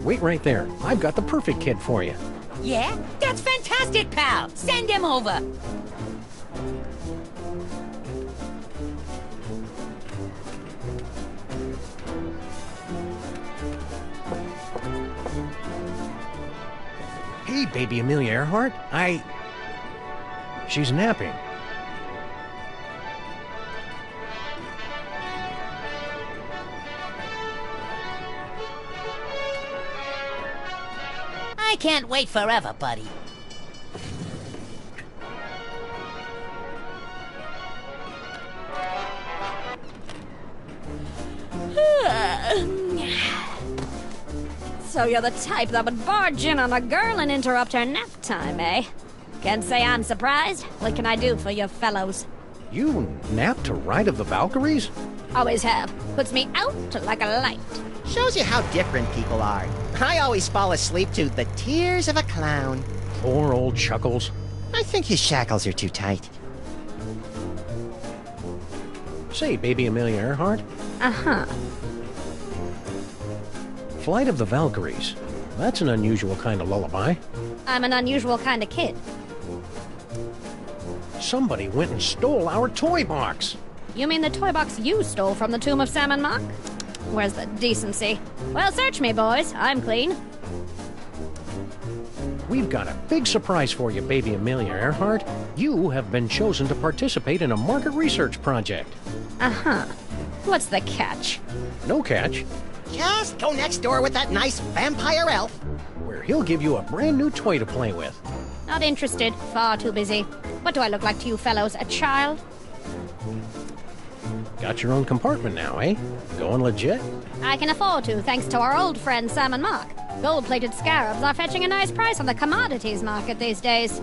Wait right there. I've got the perfect kid for you. Yeah? That's fantastic, pal. Send him over. Gee, baby Amelia Earhart, She's napping. I can't wait forever, buddy. So you're the type that would barge in on a girl and interrupt her nap time, eh? Can't say I'm surprised. What can I do for you fellows? You nap to Ride of the Valkyries? Always have. Puts me out like a light. Shows you how different people are. I always fall asleep to The Tears of a Clown. Poor old Chuckles. I think his shackles are too tight. Say, baby Amelia Earhart? Uh-huh. Flight of the Valkyries. That's an unusual kind of lullaby. I'm an unusual kind of kid. Somebody went and stole our toy box. You mean the toy box you stole from the tomb of Sam and Mark? Where's the decency? Well, search me, boys. I'm clean. We've got a big surprise for you, baby Amelia Earhart. You have been chosen to participate in a market research project. Uh-huh. What's the catch? No catch. Just go next door with that nice vampire elf. Where he'll give you a brand new toy to play with. Not interested. Far too busy. What do I look like to you fellows? A child? Got your own compartment now, eh? Going legit? I can afford to, thanks to our old friend Sam and Mark. Gold-plated scarabs are fetching a nice price on the commodities market these days.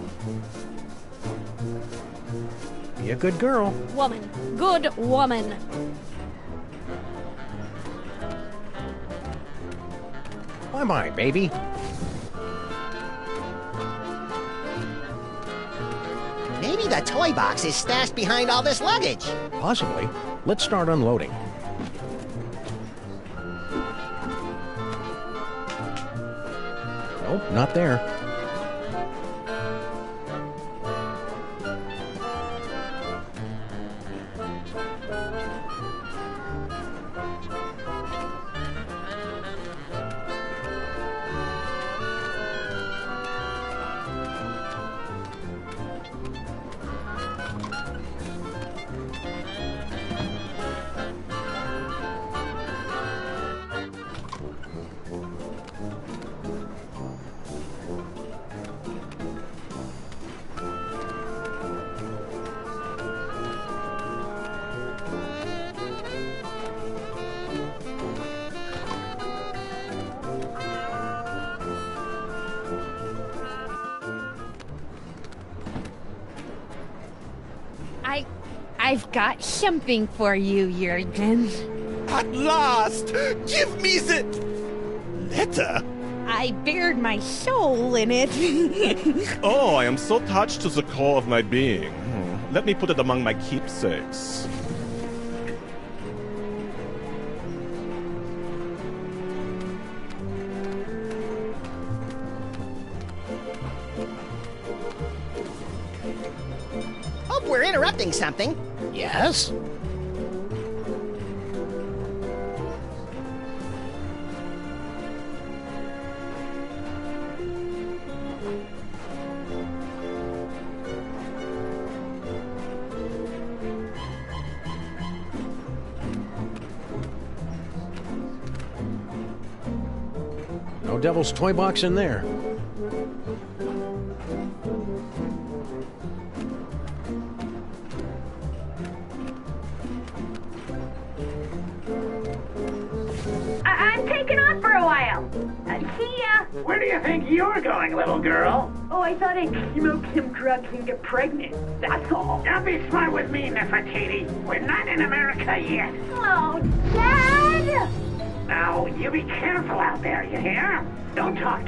Be a good girl. Woman. Good woman. Bye-bye, baby. Maybe the toy box is stashed behind all this luggage. Possibly. Let's start unloading. Nope, not there. I've got something for you, Jurgen. At last! Give me the letter! I bared my soul in it. Oh, I am so touched to the core of my being. Let me put it among my keepsakes. Hope we're interrupting something. Yes? No Devil's toy box in there. I'm taking off for a while. See ya. Where do you think you're going, little girl? Oh, I thought I'd smoke some drugs and get pregnant. That's all. Don't be smart with me, Nefertiti. We're not in America yet. Oh, Dad! Now, you be careful out there, you hear? Don't talk.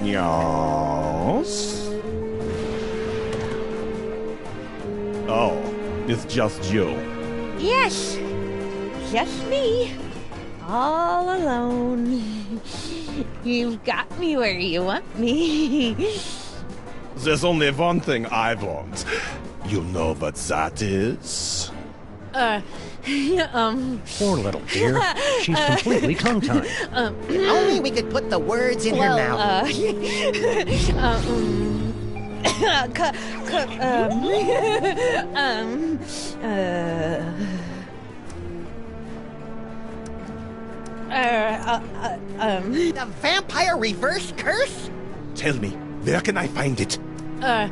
Yes? Oh, it's just you. Yes, just me. All alone. You've got me where you want me. There's only one thing I want. You know what that is? Poor little dear. She's completely tongue-tied. Only we could put the words in her mouth. The vampire reverse curse? Tell me, where can I find it? The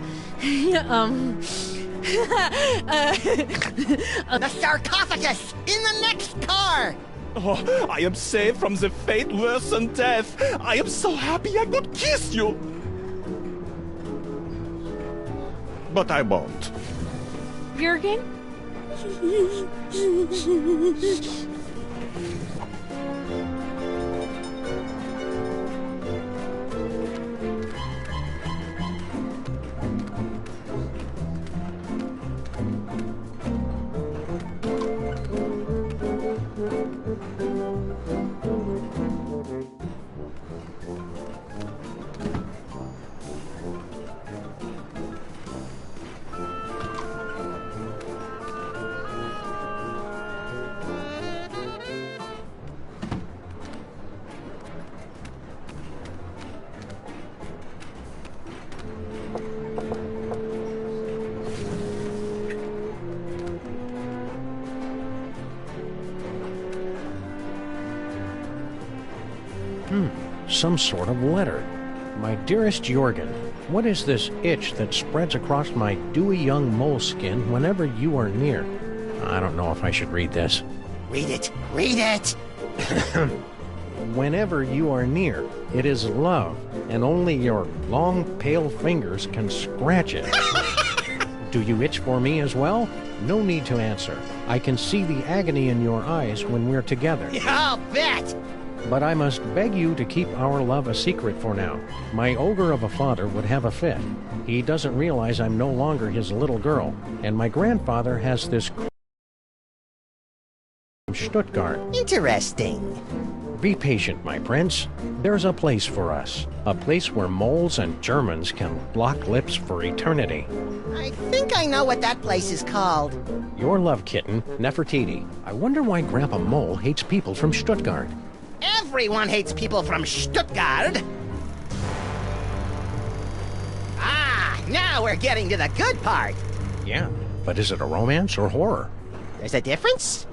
sarcophagus in the next car. Oh, I am saved from the fate worse than death. I am so happy I could kiss you. But I won't. Jurgen? Some sort of letter. My dearest Jorgen, what is this itch that spreads across my dewy young mole skin whenever you are near? I don't know if I should read this. Read it. Read it. Whenever you are near, it is love, and only your long, pale fingers can scratch it. Do you itch for me as well? No need to answer. I can see the agony in your eyes when we're together. I'll bet. But I must beg you to keep our love a secret for now. My ogre of a father would have a fit. He doesn't realize I'm no longer his little girl, and my grandfather has this Stuttgart. Interesting. Be patient, my prince. There's a place for us. A place where moles and Germans can lock lips for eternity. I think I know what that place is called. Your love kitten, Nefertiti. I wonder why Grandpa Mole hates people from Stuttgart. Everyone hates people from Stuttgart. Ah, now we're getting to the good part. Yeah, but is it a romance or horror? There's a difference?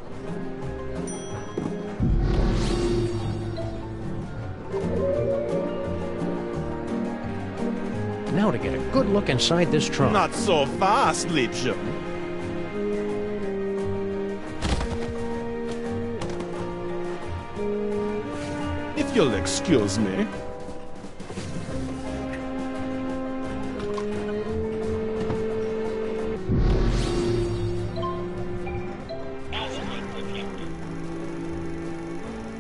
Now to get a good look inside this trunk. Not so fast, Liebchen. If you'll excuse me.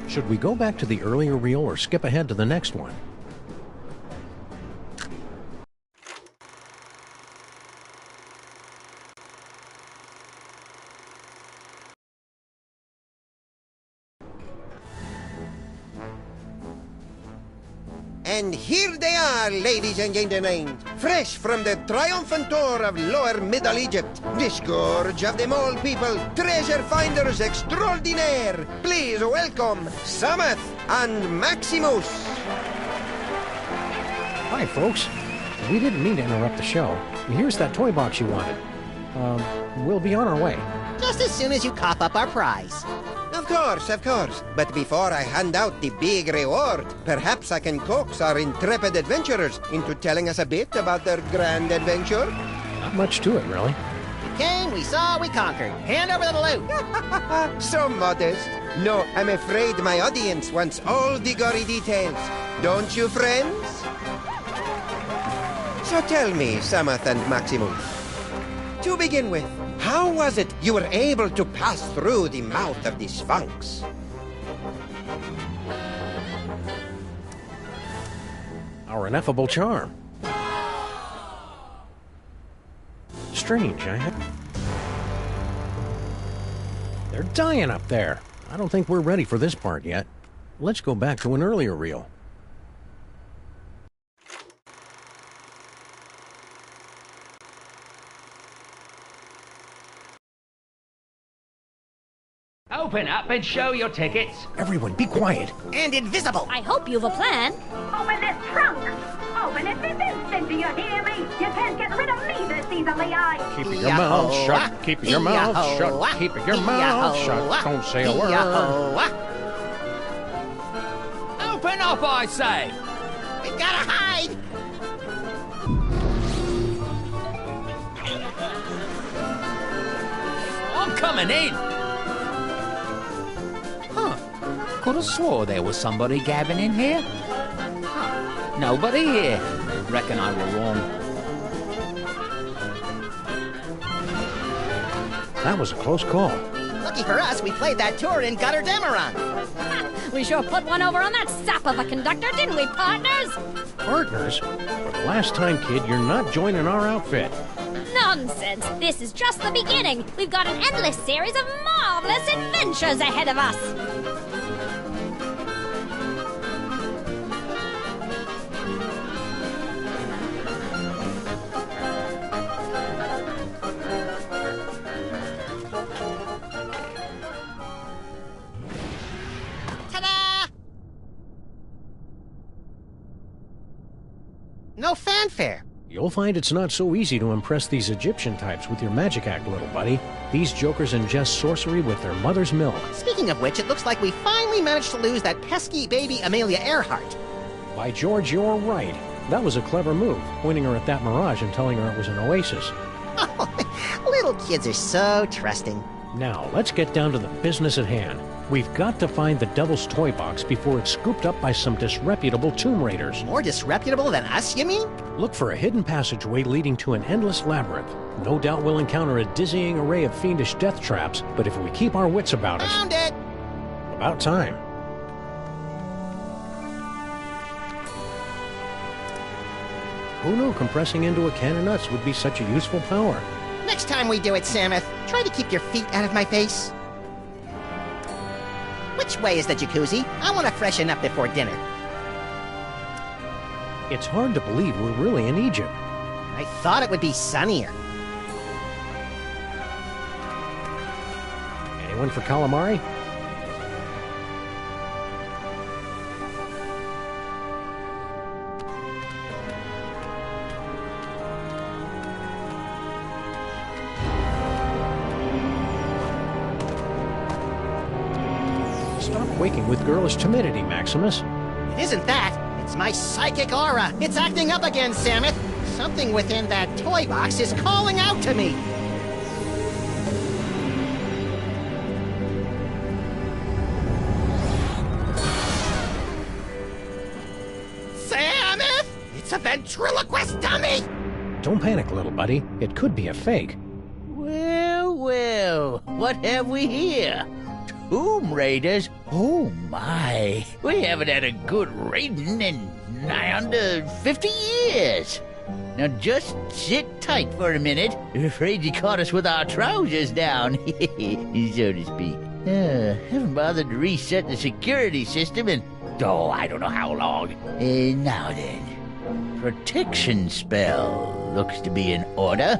Should we go back to the earlier reel or skip ahead to the next one? And here they are, ladies and gentlemen, fresh from the triumphant tour of Lower Middle Egypt, the scourge of the mole people, treasure finders extraordinaire. Please welcome Samuth and Maximus. Hi, folks. We didn't mean to interrupt the show. Here's that toy box you wanted. We'll be on our way. Just as soon as you cough up our prize. Of course, of course. But before I hand out the big reward, perhaps I can coax our intrepid adventurers into telling us a bit about their grand adventure. Not much to it, really. We came, we saw, we conquered. Hand over the loot. So modest. No, I'm afraid my audience wants all the gory details. Don't you, friends? So tell me, Samuth and Maximus, to begin with, how was it you were able to pass through the mouth of the Sphinx? Our ineffable charm. Strange, They're dying up there. I don't think we're ready for this part yet. Let's go back to an earlier reel. Open up and show your tickets. Everyone, be quiet. And invisible. I hope you've a plan. Open this trunk! Open it this instant, do you hear me? You can't get rid of me this easily, Keep your mouth shut. Keep your mouth shut. Keep your mouth shut. Don't say a word. Open up, I say! We gotta hide! I'm coming in! Huh. Could have swore there was somebody gabbing in here. Huh. Nobody here. Reckon I were wrong. That was a close call. Lucky for us, we played that tour in Gutter Dameron. We sure put one over on that sap of a conductor, didn't we, partners? Partners? For the last time, kid, you're not joining our outfit. Nonsense! This is just the beginning. We've got an endless series of marvelous adventures ahead of us. No fanfare. You'll find it's not so easy to impress these Egyptian types with your magic act, little buddy. These jokers ingest sorcery with their mother's milk. Speaking of which, it looks like we finally managed to lose that pesky baby Amelia Earhart. By George, you're right. That was a clever move, pointing her at that mirage and telling her it was an oasis. Little kids are so trusting. Now, let's get down to the business at hand. We've got to find the Devil's Toy Box before it's scooped up by some disreputable tomb raiders. More disreputable than us, you mean? Look for a hidden passageway leading to an endless labyrinth. No doubt we'll encounter a dizzying array of fiendish death traps, but if we keep our wits about us... Found it! About time. Who knew compressing into a can of nuts would be such a useful power? Next time we do it, Samuth, try to keep your feet out of my face. Which way is the jacuzzi? I want to freshen up before dinner. It's hard to believe we're really in Egypt. I thought it would be sunnier. Anyone for calamari? Stop quaking with girlish timidity, Maximus. It isn't that. It's my psychic aura. It's acting up again, Samuth. Something within that toy box is calling out to me. Samuth! It's a ventriloquist dummy! Don't panic, little buddy. It could be a fake. Well, well, what have we here? Tomb Raiders? Oh my, we haven't had a good raiding in nigh under 50 years. Now just sit tight for a minute. Afraid you caught us with our trousers down, so to speak. Haven't bothered to reset the security system in, I don't know how long. Now then, protection spell looks to be in order.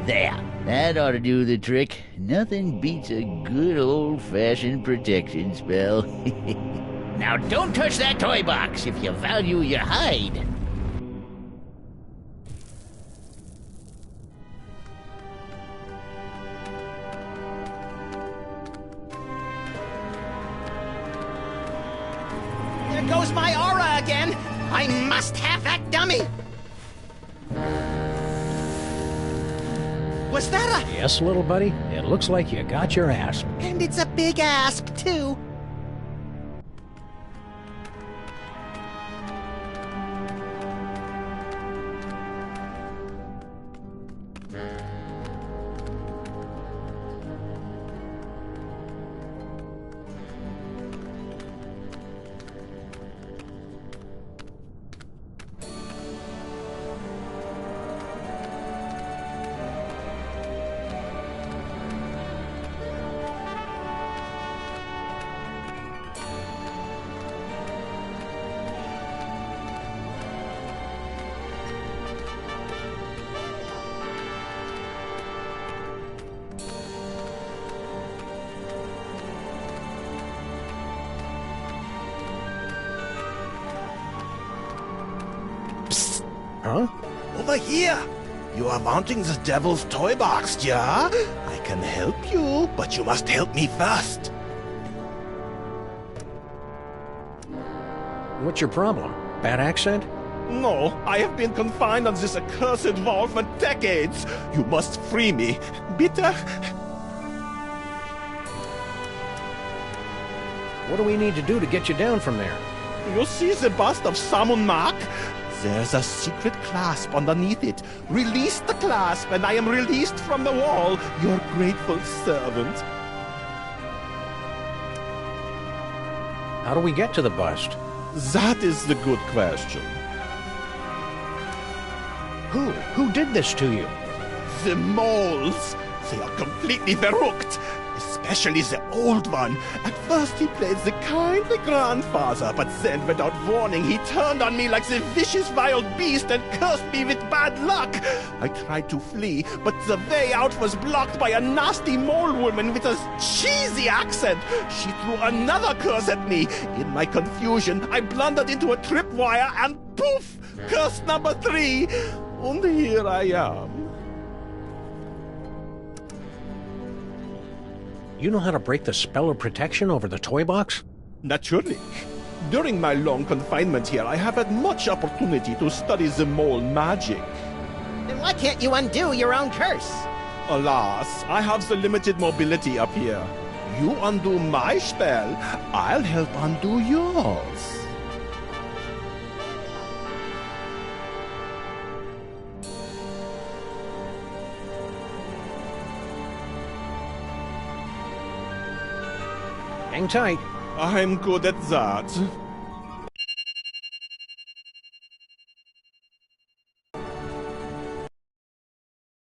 There, that ought to do the trick. Nothing beats a good old-fashioned protection spell. Now don't touch that toy box if you value your hide. There goes my aura again. I must have that dummy. Was that a... Yes, little buddy. It looks like you got your asp. And it's a big asp, too. huh? Over here! You are wanting the devil's toy box, yeah? I can help you, but you must help me first. What's your problem? Bad accent? No, I have been confined on this accursed wall for decades. You must free me. Bitte? What do we need to do to get you down from there? You see the bust of Samun Mak? There's a secret clasp underneath it. Release the clasp, and I am released from the wall, your grateful servant. How do we get to the bust? That is the good question. Who did this to you? The moles. They are completely verrückt. Especially the old one. At first he played the kindly grandfather, but then without warning he turned on me like the vicious wild beast and cursed me with bad luck. I tried to flee, but the way out was blocked by a nasty mole woman with a cheesy accent. She threw another curse at me. In my confusion, I blundered into a tripwire and poof! Curse number 3. And here I am. You know how to break the spell of protection over the toy box? Naturally. During my long confinement here, I have had much opportunity to study the mole magic. Then why can't you undo your own curse? Alas, I have the limited mobility up here. You undo my spell, I'll help undo yours. Hang tight. I'm good at that.